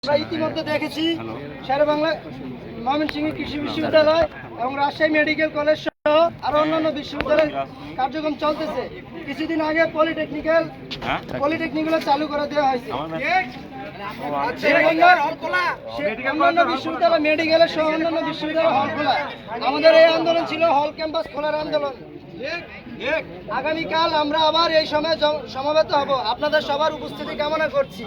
আমরা ইতিমধ্যে দেখেছি শেরেবাংলা ময়মনসিংহ কৃষি বিশ্ববিদ্যালয় এবং রাজশাহী মেডিকেল কলেজ সহ আরো অন্যান্য বিশ্ববিদ্যালয়ের কার্যক্রম চলতেছে। কিছুদিন আগে পলিটেকনিকগুলো চালু করে দেওয়া হয়েছে। অন্যান্য বিশ্ববিদ্যালয় মেডিকেলের সহ অন্যান্য বিশ্ববিদ্যালয় হল খোলা। আমাদের এই আন্দোলন ছিল হল ক্যাম্পাস খোলার আন্দোলন। আগামীকাল আমরা আবার এই সময় সমাবেত হব। আপনাদের সবার উপস্থিতি কামনা করছি।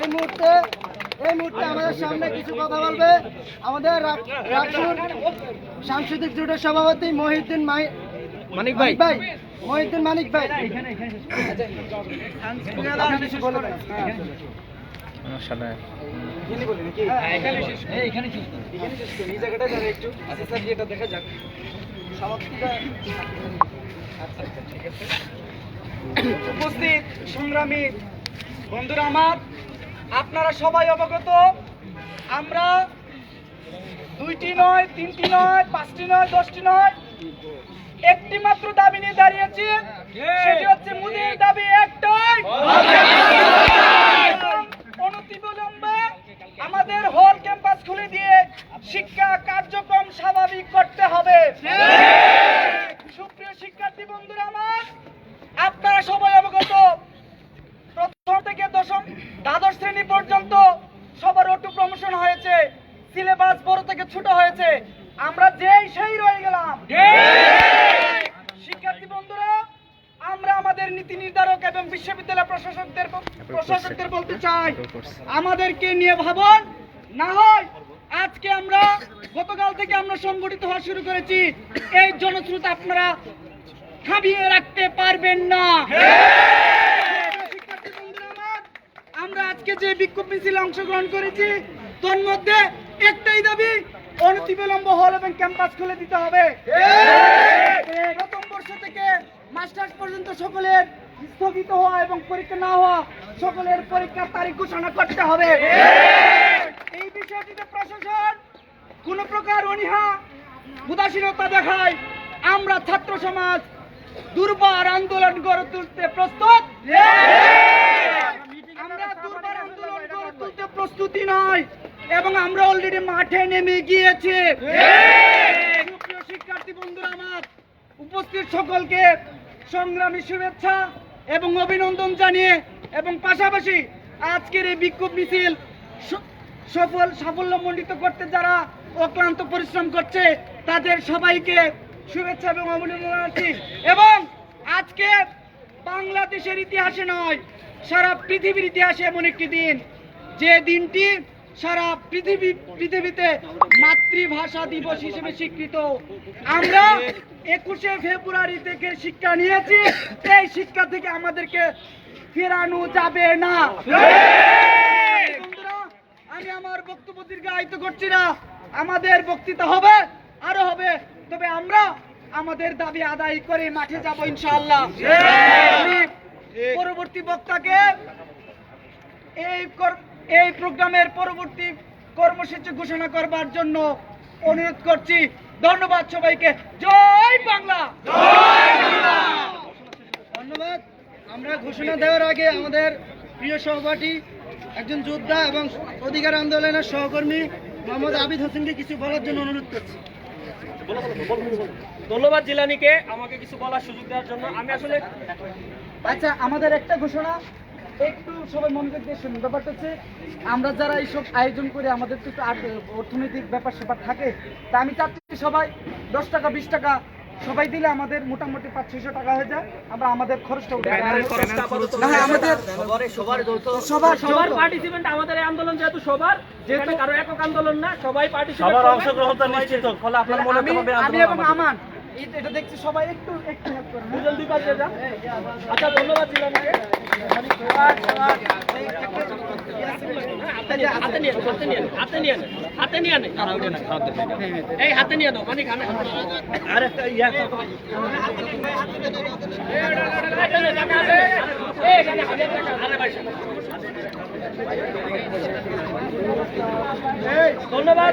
এই মুহূর্তে আমাদের সামনে কিছু কথা বলবে আমাদের রাকসুর সাংস্কৃতিক জোটের সভাপতি মহিউদ্দিন মানিক ভাই। মহিউদ্দিন মানিক ভাই কিছু বলবেন? উপস্থিত সংগ্রামী বন্ধুরা আমার, আপনারা সবাই অবগত, আমরা 2টি নয়, 3টি নয়, 5টি নয়, 10টি নয়, একটি মাত্র দাবি নিয়ে দাঁড়িয়েছি। সেটি হচ্ছে মুদির দাবি একটাই, অনতিবিলম্বে আমাদের হল ক্যাম্পাস খুলে দিয়ে শিক্ষা কার্যক্রম স্বাভাবিক করতে হবে। সুপ্রিয় শিক্ষার্থী বন্ধুরা আমার, আপনারা সবাই অবগত, প্রথম থেকে দ্বাদশ শ্রেণী পর্যন্ত সবার অটো প্রমোশন হয়েছে, সিলেবাস বড় থেকে ছোট হয়েছে, আমরা সেই রয়ে গেলাম। শিক্ষার্থী বন্ধুরা, আমরা আমাদের নীতি নির্ধারক এবং বিশ্ববিদ্যালয় প্রশাসকদের বলতে চাই, আমাদেরকে নিয়ে ভাবুন। না হয় আজকে আমরা গতকাল থেকে আমরা সংগঠিত হওয়া শুরু করেছি, এই জনস্রোত আপনারা থামিয়ে রাখতে পারবেন না। শিক্ষার্থী বন্ধুরা আমার, আমরা আজকে যে বিক্ষোভ মিছিলে অংশগ্রহণ করেছি, তোর মধ্যে একটাই দাবি, অনতিবিলম্বে হল এবং ক্যাম্পাস খুলে দিতে হবে। প্রথম বর্ষ থেকে মাস্টার্স পর্যন্ত সকলের স্থগিত হওয়া এবং পরীক্ষা না হওয়া সকলের পরীক্ষার তারিখ ঘোষণা করতে হবে। এই বিষয়টিতে প্রশাসন কোন প্রকার অনীহা উদাসীনতা দেখায়, আমরা ছাত্র সমাজ দুর্বার আন্দোলন গড়ে তুলতে প্রস্তুত। আমরা দুর্বার আন্দোলন গড়ে তুলতে প্রস্তুতি নয়, এবং আমরা অলরেডি মাঠে নেমে গিয়েছি। সুপ্রিয় শিক্ষার্থী বন্ধুরা আমার, উপস্থিত সকলকে সংগ্রামী শুভেচ্ছা এবং অভিনন্দন জানিয়ে, এবং পাশাপাশি আজকের এই বিক্ষোভ মিছিল সাফল্যমণ্ডিত করতে যারা অক্লান্ত পরিশ্রম করছে, তাদের সবাইকে শুভেচ্ছা এবং অভিনন্দন জানাচ্ছি। এবং আজকে বাংলাদেশের ইতিহাসে নয়, সারা পৃথিবীর ইতিহাসে এমন একটি দিন, যে দিনটি সারা পৃথিবীতে মাতৃভাষা দিবস হিসেবে স্বীকৃত। আমরা 21শে ফেব্রুয়ারি থেকে শিক্ষা নিয়েছি, এই শিক্ষা থেকে আমাদেরকে ফেরানো যাবে না। বন্ধুরা, আমি আমার বক্তব্য দীর্ঘায়িত করছি না, আমাদের বক্তৃতা হবে, আরো হবে, তবে আমরা আমাদের দাবি আদায় করে মাঠে যাব ইনশাআল্লাহ। পরবর্তী বক্তাকে এই প্রোগ্রামের পরবর্তী কর্মসূচি ঘোষণা করবার জন্য অনুরোধ করছি। ধন্যবাদ সবাইকে। জয় বাংলা। ধন্যবাদ। আমরা ঘোষণা দেওয়ার আগে আমাদের প্রিয় সহপাঠী, একজন যোদ্ধা এবং অধিকার আন্দোলনের সহকর্মী মোহাম্মদ আবিদ হোসেনকে কিছু বলার জন্য অনুরোধ করছি। ধন্যবাদ জিলানিকে আমাকে কিছু বলার সুযোগ দেওয়ার জন্য। আমি আসলে আচ্ছা, আমাদের একটা ঘোষণা একটু সবাই মনে করে শুনুন। ব্যাপারটা হচ্ছে, আমরা যারা এইসব আয়োজন করি, আমাদের তো একটু অর্থনৈতিক ব্যাপার স্যাপার থাকে, তা আমি চাচ্ছি সবাই 10 টাকা 20 টাকা সবাই দিলে আমাদের মোটামুটি 500-600 টাকা হয়ে যায়, আমরা আমাদের খরচটা উঠে সবার পার্টিসিপেন্ট। আমাদের এই আন্দোলন যেহেতু যেহেতু কারো একক আন্দোলন না, সবাই পার্টিসিপেট, সবার অংশগ্রহণটা নিশ্চিত। ফলে আপনার মনে হবে আমি এবং আমান এটা দেখছি সবাই একটু হেল্প করেন, দুজন দুই পাশে যান। আচ্ছা, ধন্যবাদ জিলানিকে। হাতে নিয়ে দাও, মানে আরেকটা ধন্যবাদ।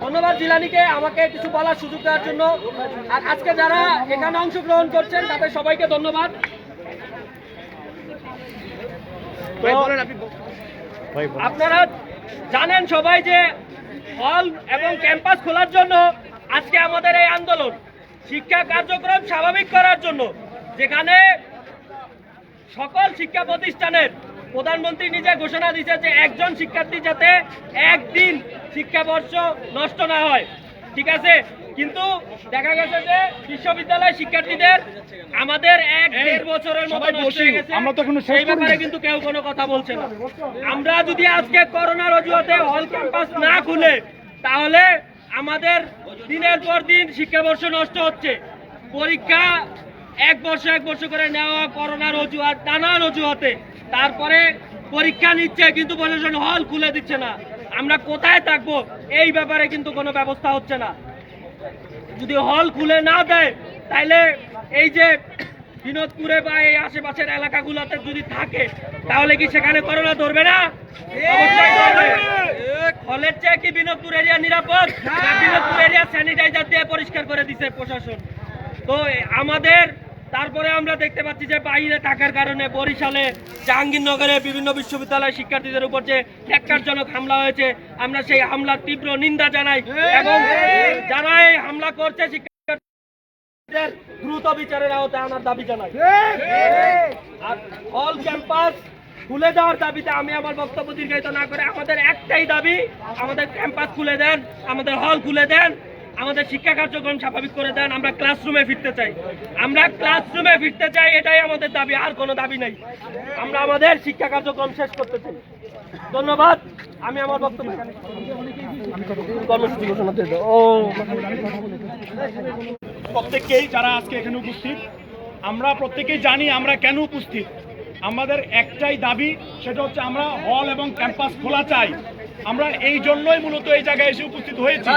ধন্যবাদ জিলানিকে আমাকে কিছু বলার সুযোগ দেওয়ার জন্য। আর আজকে যারা এখানে অংশগ্রহণ করছেন তাদের সবাইকে ধন্যবাদ। আপনারা জানেন সবাই যে হল এবং ক্যাম্পাস খোলার জন্য আজকে আমাদের এই আন্দোলন শিক্ষা কার্যক্রম স্বাভাবিক করার জন্য, যেখানে সকল শিক্ষা প্রতিষ্ঠানের প্রধানমন্ত্রী নিজে ঘোষণা দিয়েছে যে একজন শিক্ষার্থী যাতে একদিন শিক্ষাবর্ষ নষ্ট না হয়, ঠিক আছে। কিন্তু দেখা গেছে যে বিশ্ববিদ্যালয় শিক্ষার্থীদের আমাদের 1-1.5 বছরের মতো নষ্ট হয়ে গেছে, সেই ব্যাপারে কিন্তু কেউ কোনো কথা বলছে না। আমরা যদি আজকে করোনার অজুহাতে হল ক্যাম্পাস না খুলে, তাহলে আমাদের দিনের পর দিন শিক্ষাবর্ষ নষ্ট হচ্ছে। পরীক্ষা এক বর্ষ করে নেওয়া করোনার অজুহাত, নানান অজুহাতে, তারপরে পরীক্ষা নিচ্ছে কিন্তু বলেছেন হল খুলে দিচ্ছে না। আমরা কোথায় থাকবো এই ব্যাপারে কিন্তু কোনো ব্যবস্থা হচ্ছে না। যদি হল খুলে না দেয়, তাহলে এই যে বিনোদপুরে বা এই আশেপাশের এলাকাগুলোতে যদি থাকে, তাহলে কি সেখানে করোনা ধরবে না? অবশ্যই ধরবে। হলের চেয়ে কি বিনোদপুর এরিয়া নিরাপদ? বিনোদপুর এরিয়া স্যানিটাইজার দিয়ে পরিষ্কার করে দিছে প্রশাসন। তো আমাদের তারপরে আমরা দেখতে পাচ্ছি যে বাইরে থাকার কারণে বরিশালে, জাহাঙ্গীরনগরে বিভিন্ন বিশ্ববিদ্যালয়ের শিক্ষার্থীদের উপর যে ন্যাক্কারজনক হামলা হয়েছে, আমরা সেই হামলার তীব্র নিন্দা জানাই এবং যারা এই হামলা করছে শিক্ষার্থীদের দ্রুত বিচারের আওতায় আনার দাবি জানাই। আর হল ক্যাম্পাস খুলে দেওয়ার দাবিতে আমি আমার বক্তব্য দীর্ঘায়িত না করে আমাদের একটাই দাবি, আমাদের ক্যাম্পাস খুলে দেন, আমাদের হল খুলে দেন, আমাদের শিক্ষা কার্যক্রম স্বাভাবিক করে দেন। আমরা ক্লাসরুমে ফিরতে চাই, এটাই আমাদের দাবি, আর কোনো দাবি নাই। আমরা আমাদের শিক্ষা কার্যক্রম শেষ করতে চাই। ধন্যবাদ। আমি আমার বক্তব্য কর্মসূচি ঘোষণা দিয়ে দেব। প্রত্যেককেই যারা আজকে এখানে উপস্থিত, আমরা প্রত্যেকেই জানি আমরা কেন উপস্থিত। আমাদের একটাই দাবি, সেটা হচ্ছে আমরা হল এবং ক্যাম্পাস খোলা চাই। আমরা এই জন্যই মূলত এই জায়গায় এসে উপস্থিত হয়েছি।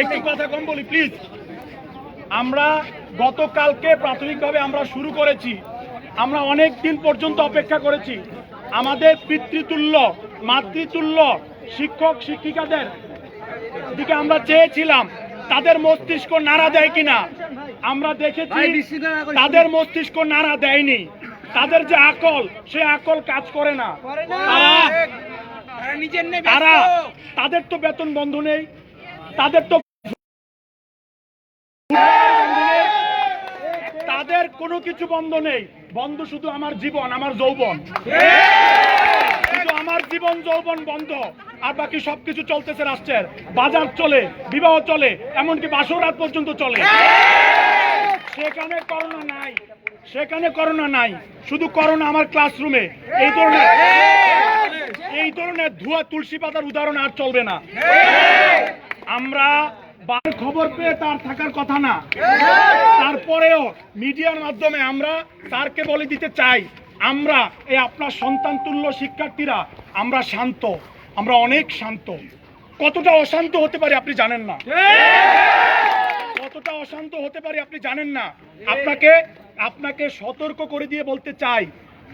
একটু কথা কম বলি প্লিজ। আমরা গতকালকে প্রাথমিকভাবে আমরা শুরু করেছি, আমরা অনেক দিন পর্যন্ত অপেক্ষা করেছি। আমাদের পিতৃতুল্য, মাতৃতুল্য শিক্ষক শিক্ষিকাদের দিকে আমরা চেয়েছিলাম তাদের মস্তিষ্ক নাড়া দেয় কিনা। আমরা দেখেছি তাদের মস্তিষ্ক নাড়া দেয়নি। তাদের যে আকল, সে আকল কাজ করে না। তাদের তো বেতন বন্ধ নেই, তাদের তো তাদের কোনো কিছু বন্ধ নেই। বন্ধ শুধু আমার জীবন, আমার যৌবন, শুধু আমার জীবন যৌবন বন্ধ, আর বাকি সবকিছু চলতেছে রাষ্ট্রের। বাজার চলে, বিবাহ চলে, এমনকি বাসরাত পর্যন্ত চলে। সেখানে করোনা নাই, সেখানে করোনা নাই, শুধু করোনা আমার ক্লাসরুমে। এই ধরনের ধোয়া তুলসী পাতার উদাহরণ আর চলবে না। আমরা খবর পেয়ে তার থাকার কথা না, তারপরেও মিডিয়ার মাধ্যমে আমরা স্যারকে বলে দিতে চাই, আমরা এই আপনার সন্তান তুল্য শিক্ষার্থীরা আমরা শান্ত, আমরা অনেক শান্ত। কতটা অশান্ত হতে পারে আপনি জানেন না, কতটা অশান্ত হতে পারে আপনি জানেন না। আপনাকে সতর্ক করে দিয়ে বলতে চাই,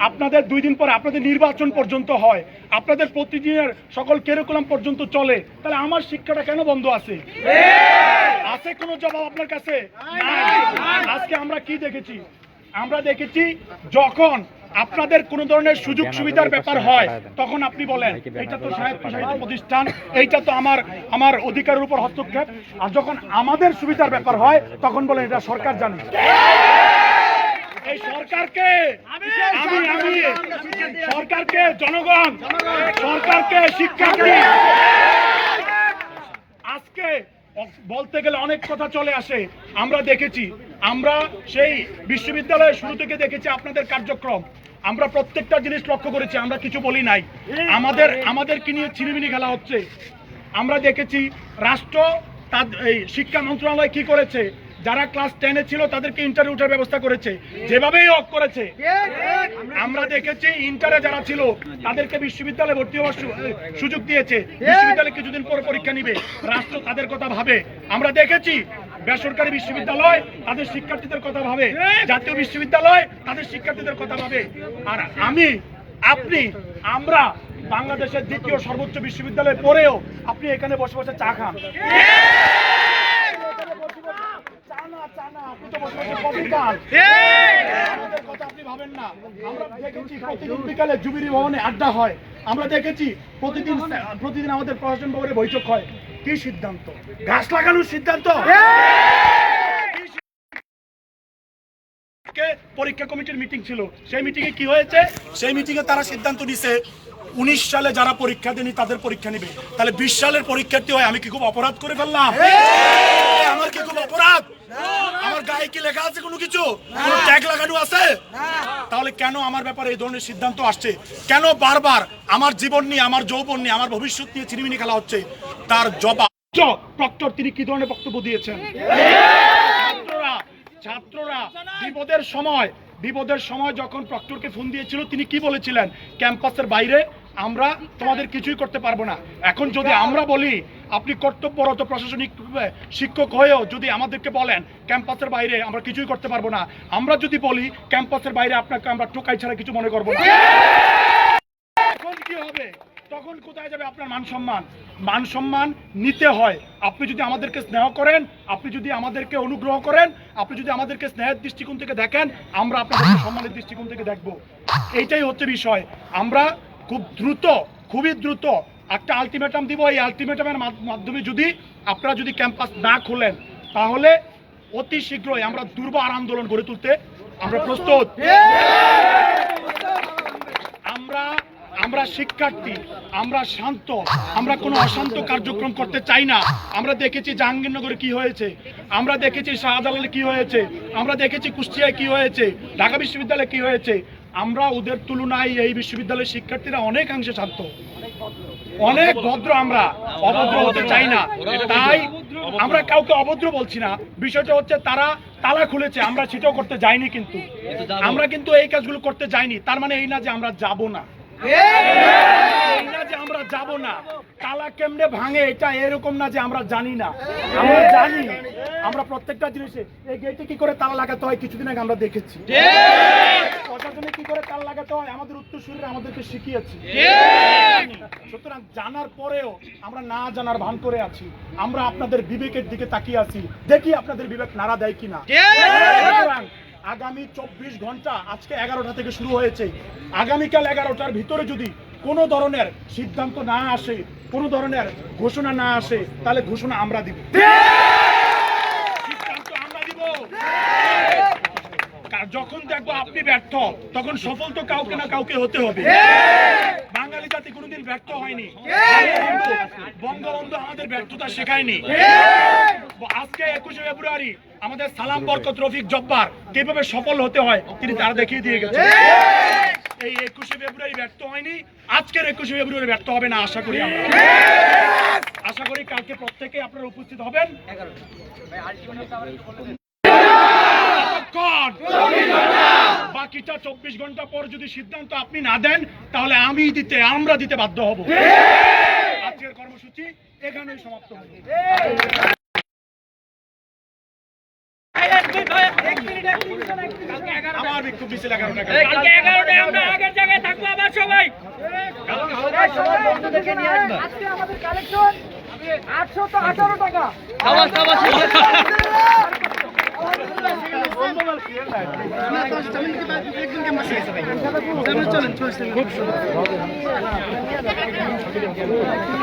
আপনাদের 2 দিন পরে আপনাদের নির্বাচন পর্যন্ত হয়, আপনাদের প্রতিদিনের সকল কারিকুলাম পর্যন্ত চলে, তাহলে আমার শিক্ষাটা কেন বন্ধ আছে? আছে কোনো জবাব আপনার কাছে? আজকে আমরা কি দেখেছি? আমরা দেখেছি যখন আপনাদের কোন ধরনের সুযোগ সুবিধার ব্যাপার হয়, তখন আপনি বলেন এটা তো স্বায়ত্তশাসিত প্রতিষ্ঠান, এইটা তো আমার অধিকারের উপর হস্তক্ষেপ। আর যখন আমাদের সুবিধার ব্যাপার হয়, তখন বলেন এটা সরকার জানে। এই সরকারকে সরকারকে জনগণ, সরকারকে শিক্ষার্থী, আজকে বলতে গেলে অনেক কথা চলে আসে। আমরা দেখেছি, আমরা সেই বিশ্ববিদ্যালয়ের শুরু থেকে দেখেছি আপনাদের কার্যক্রম, আমরা প্রত্যেকটা জিনিস লক্ষ্য করেছি, আমরা কিছু বলি নাই। আমাদেরকে নিয়ে ছিনিমিনি খেলা হচ্ছে। আমরা দেখেছি রাষ্ট্র এই শিক্ষা মন্ত্রণালয় কি করেছে, যারা ক্লাস 10-এ ছিল তাদেরকে ইন্টারে ওঠার ব্যবস্থা করেছে, যেভাবেই হোক করেছে। আমরা দেখেছি ইন্টারে যারা ছিল তাদেরকে বিশ্ববিদ্যালয়ে ভর্তি হওয়ার সুযোগ দিয়েছে, বিশ্ববিদ্যালয়ে কিছুদিন পর পরীক্ষা নিবে, রাষ্ট্র তাদের কথা ভাবে। আমরা দেখেছি বেসরকারি বিশ্ববিদ্যালয় তাদের শিক্ষার্থীদের কথা ভাবে, জাতীয় বিশ্ববিদ্যালয় তাদের শিক্ষার্থীদের কথা ভাবে। আর আমরা বাংলাদেশের দ্বিতীয় সর্বোচ্চ বিশ্ববিদ্যালয়ে পড়েও আপনি এখানে বসে বসে চা খান। আপনি তো বসে বসে কফি খান। হবেন না। আমরা দেখেছি প্রতিদিন বিকালে জুবিলি ভবনে আড্ডা হয়, আমরা দেখেছি প্রতিদিন আমাদের প্রশাসন ভবনে বৈঠক হয়। কি সিদ্ধান্ত? গাছ লাগানোর সিদ্ধান্ত। পরীক্ষা কমিটির মিটিং ছিল, সেই মিটিং এ কি হয়েছে? সেই মিটিং এ তারা সিদ্ধান্ত নিছে 19 সালে যারা পরীক্ষা দেনি তাদের পরীক্ষা নিবে। তাহলে 20 সালের পরীক্ষার্থী হয় আমি কি খুব অপরাধ করে ফেললাম? আমার কি খুব অপরাধ? আমার গায়ে কি লেখা আছে কোনো কিছু? কোনো ট্যাগ লাগানো আছে? তাহলে কেন আমার ব্যাপারে এই ধরনের সিদ্ধান্ত আসছে? কেন বারবার আমার জীবন নিয়ে, আমার যৌবন নিয়ে, আমার ভবিষ্যৎ নিয়ে চিনিমিনি খেলা হচ্ছে? তার জবাব প্রক্টর তিনি কি ধরনের বক্তব্য দিয়েছেন? ছাত্ররা বিপদের সময় যখন প্রক্টরকে ফোন দিয়েছিল তিনি কি বলেছিলেন? ক্যাম্পাসের বাইরে আমরা তোমাদের কিছুই করতে পারবো না। এখন যদি আমরা বলি আপনি কর্তব্যরত প্রশাসনিক শিক্ষক হয়েও যদি আমাদেরকে বলেন ক্যাম্পাসের বাইরে আমরা কিছুই করতে পারবো না, আমরা যদি বলি ক্যাম্পাসের বাইরে আপনাকে আমরা টোকাই ছাড়া কিছু মনে করবো না, এখন কি হবে? তখন কোথায় যাবে আপনার মান সম্মান? মান সম্মান নিতে হয়। আপনি যদি আমাদেরকে স্নেহ করেন, আপনি যদি আমাদেরকে অনুগ্রহ করেন, আপনি যদি আমাদেরকে স্নেহের দৃষ্টিকোণ থেকে দেখেন, আমরা আপনাদেরকে সম্মানের দৃষ্টিকোণ থেকে দেখব। এইটাই হচ্ছে বিষয়। আমরা খুবই দ্রুত একটা আলটিমেটাম দিব। এই আলটিমেটামের মাধ্যমে যদি আপনারা যদি ক্যাম্পাস না খোলেন তাহলে অতি শীঘ্রই আমরা দুর্বার আন্দোলন গড়ে তুলতে আমরা প্রস্তুত। আমরা শিক্ষার্থী, আমরা শান্ত, আমরা কোনো অশান্ত কার্যক্রম করতে চাই না। আমরা দেখেছি জাহাঙ্গীরনগরে কি হয়েছে, আমরা দেখেছি শাহজালালে কি হয়েছে, আমরা দেখেছি কুষ্টিয়ায় কি হয়েছে, ঢাকা বিশ্ববিদ্যালয়ে কি হয়েছে। আমরা ওদের তুলনায় এই বিশ্ববিদ্যালয়ের শিক্ষার্থীরা অনেকাংশে শান্ত, অনেক ভদ্র। আমরা অভদ্র হতে চাই না, তাই আমরা কাউকে অভদ্র বলছি না। বিষয়টা হচ্ছে তারা তালা খুলেছে, আমরা সেটাও করতে যাইনি, কিন্তু আমরা কিন্তু এই কাজগুলো করতে যাইনি। তার মানে এই না যে আমরা যাব না, আমরা যাব না। তালা কেমনে ভাঙে এটা এরকম না যে আমরা জানি না, আমরা জানি। আমরা প্রত্যেকটা জিনিসে এই গেটে কি করে তালা লাগাতে হয় কিছুদিন আগে আমরা দেখেছি, প্রশাসনে কি করে তালা লাগাতে হয় আমাদের উত্তরসূরিরা আমাদেরকে শিখিয়েছে। সুতরাং জানার পরেও আমরা না জানার ভান করে আছি। আমরা আপনাদের বিবেকের দিকে তাকিয়ে আছি, দেখি আপনাদের বিবেক নাড়া দেয় কিনা। সুতরাং আগামী 24 ঘন্টা, আজকে 11টা থেকে শুরু হয়েছে, আগামীকাল 11টার ভিতরে যদি কোনো ধরনের সিদ্ধান্ত না আসে, কোনো ধরনের ঘোষণা না আসে, তাহলে ঘোষণা আমরা দিব, সিদ্ধান্ত আমরা দিব। যখন দেখবো আপনি ব্যর্থ, তখন সফল তো কাউকে না কাউকে হতে হবে। বাঙালি জাতি কোনোদিন ব্যর্থ হয়নি, বঙ্গবন্ধু আমাদের ব্যর্থতা শেখায়নি। আজকে 21শে ফেব্রুয়ারি আমাদের সালাম বরকত রফিক জব্বার কিভাবে সফল হতে হয় তিনি তারা দেখিয়ে দিয়ে গেছে। এই 21শে ফেব্রুয়ারি ব্যর্থ হয়নি, আজকের 21শে ফেব্রুয়ারি ব্যর্থ হবে না আশা করি। আমরা আশা করি কালকে প্রত্যেকে আপনারা উপস্থিত হবেন। বাকিটা 24 ঘন্টা পর যদি সিদ্ধান্ত আপনি না দেন তাহলে আমরা দিতে বাধ্য হব। আজকের কর্মসূচি এখানেই সমাপ্ত হবে। আমার বিক্ষোভ মিছিল 11টায় আমরা আগের জায়গায় থাকবো আবার সবাই। আজকে আমাদের কালেকশন 818 টাকা।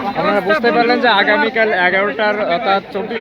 আপনারা বুঝতে পারলেন যে আগামীকাল 11টার অর্থাৎ 24